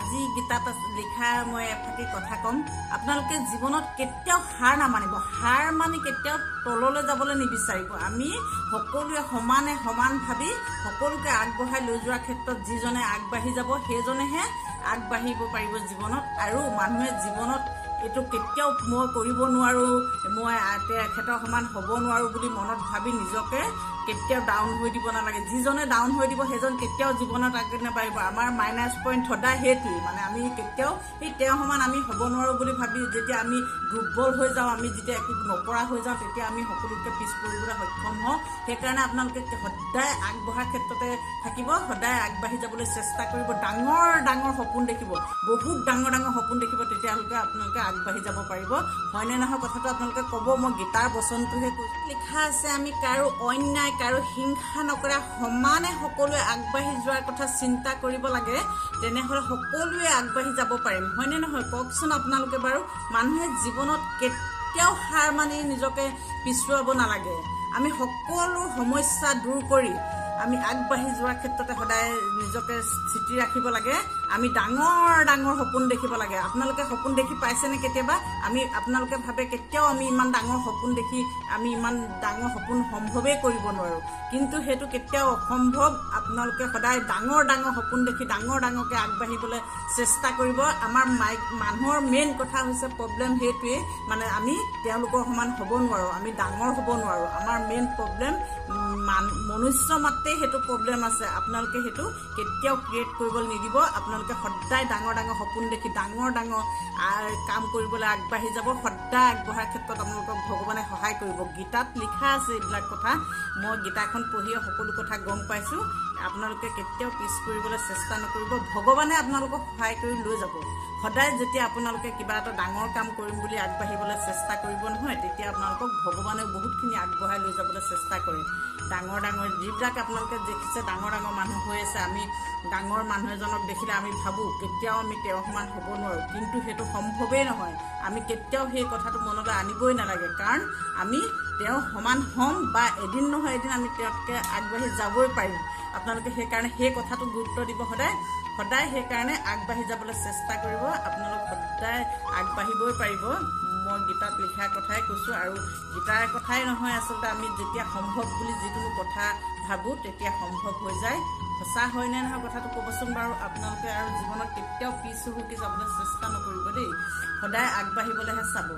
আজি গীতাত লিখা মই এফাকি কথা কম আপোনালোকে জীৱনত কেতিয়াও হাৰ নামানিব হাৰ মানি কেতিয়াও তললৈ যাবলৈ নিবিচাৰিব আমি সকলোৱে সমান ভাবি সকলোকে আগবঢ়াই লৈ যোৱাৰ ক্ষেত্ৰত যিজনে আগবাঢ়ি যাব সেইজনেহে আগবাঢ়িব পাৰিব জীৱনত আৰু মানুহে জীৱনত এইটো কেতিয়াও মই কৰিব নোৱাৰো মই তেখেতৰ সমান হ'ব নোৱাৰো বুলি মনত ভাবি নিজকে কেতিয়াও ডাউন হৈ দিব নালাগে যিজনে ডাউন হৈ দিব সেইজন কেতিয়াও জীৱনত আগবাঢ়ি নাবাঢ়িব আমাৰ মাইনাছ পইণ্ট সদায় সেইটোৱেই মানে আমি কেতিয়াও এই তেওঁৰ সমান আমি হ'ব নোৱাৰো বুলি ভাবি যেতিয়া আমি দুৰ্বল হৈ যাওঁ আমি যেতিয়া একো নপৰা হৈ যাওঁ তেতিয়া আমি সকলোকে পিছ পৰিবলৈ সক্ষম হওঁ সেইকাৰণে আপোনালোকে সদায় আগবঢ়াৰ ক্ষেত্ৰতে থাকিব সদায় আগবাঢ়ি যাবলৈ চেষ্টা কৰিব ডাঙৰ সপোন দেখিব বহুত ডাঙৰ সপোন দেখিব তেতিয়ালৈকে আপোনালোকে আগবাঢ়ি যাব পাৰিব হয়নে নহয় কথাটো আপোনালোকে ক'ব মই গীতাৰ বচনটোহে কৈছো লিখা আছে আমি কাৰো অন্যায় কাৰো হিংসা নকৰা সমানে সকলোৱে আগবাঢ়ি যোৱাৰ কথা চিন্তা কৰিব লাগে তেনেহ'লে সকলোৱে আগবাঢ়ি যাব পাৰিম হয়নে নহয় কওকচোন আপোনালোকে বাৰু মানুহে জীৱনত কেতিয়াও হাৰ মানি নিজকে পিছুৱাব নালাগে আমি সকলো সমস্যা দূৰ কৰি আমি আগবাঢ়ি যোৱাৰ ক্ষেত্ৰতে সদায় নিজকে স্থিতি ৰাখিব লাগে আমি ডাঙৰ সপোন দেখিব লাগে আপোনালোকে সপোন দেখি পাইছেনে কেতিয়াবা আমি আপোনালোকে ভাবে কেতিয়াও আমি ইমান ডাঙৰ সপোন দেখি আমি ইমান ডাঙৰ সপোন সম্ভৱেই কৰিব নোৱাৰো কিন্তু সেইটো কেতিয়াও অসম্ভৱ আপোনালোকে সদায় ডাঙৰ সপোন দেখি ডাঙৰকে আগবাঢ়িবলৈ চেষ্টা কৰিব আমাৰ মানুহৰ মেইন কথা হৈছে প্ৰব্লেম সেইটোৱে মানে আমি তেওঁলোকৰ সমান হ'ব নোৱাৰো আমি ডাঙৰ হ'ব নোৱাৰো আমাৰ মেইন প্ৰব্লেম মনুষ্য মাত্ৰেই সেইটো প্ৰব্লেম আছে আপোনালোকে সেইটো কেতিয়াও ক্ৰিয়েট কৰিবলৈ নিদিব আপোনালোকে সদায় ডাঙৰ সপোন দেখি ডাঙৰ কাম কৰিবলৈ আগবাঢ়ি যাব সদায় আগবঢ়াৰ ক্ষেত্ৰত আপোনালোকক ভগৱানে সহায় কৰিব গীতাত লিখা আছে এইবিলাক কথা মই গীতাখন পঢ়িয়ে সকলো কথা গম পাইছো আপোনালোকে কেতিয়াও পিছ পৰিবলৈ চেষ্টা নকৰিব ভগৱানে আপোনালোকক সহায় কৰি লৈ যাব সদায় যেতিয়া আপোনালোকে কিবা এটা ডাঙৰ কাম কৰিম বুলি আগবাঢ়িবলৈ চেষ্টা কৰিব নহয় তেতিয়া আপোনালোকক ভগৱানে বহুতখিনি আগবঢ়াই লৈ যাবলৈ চেষ্টা কৰে ডাঙৰ যিবিলাক আপোনালোকে দেখিছে ডাঙৰ মানুহ হৈ আছে আমি ডাঙৰ মানুহ এজনক দেখিলে আমি ভাবোঁ কেতিয়াও আমি তেওঁৰ সমান হ'ব নোৱাৰোঁ কিন্তু সেইটো সম্ভৱেই নহয় আমি কেতিয়াও সেই কথাটো মনলৈ আনিবই নালাগে কাৰণ আমি তেওঁৰ সমান হ'ম বা এদিন নহয় এদিন আমি তেওঁতকৈ আগবাঢ়ি যাবই পাৰিম আপোনালোকে সেইকাৰণে সেই কথাটো গুৰুত্ব দিব সদায় সেইকাৰণে আগবাঢ়ি যাবলৈ চেষ্টা কৰিব আপোনালোক সদায় আগবাঢ়িবই পাৰিব মই গীতাত লিখা কথাই কৈছোঁ আৰু গীতাৰ কথাই নহয় আচলতে আমি যেতিয়া সম্ভৱ বুলি যিকোনো কথা ভাবোঁ তেতিয়া সম্ভৱ হৈ যায় সঁচা হয়নে নহয় কথাটো ক'বচোন বাৰু আপোনালোকে আৰু জীৱনত কেতিয়াও পিছ হুহুকি যাবলৈ চেষ্টা নকৰিব দেই সদায় আগবাঢ়িবলৈহে চাব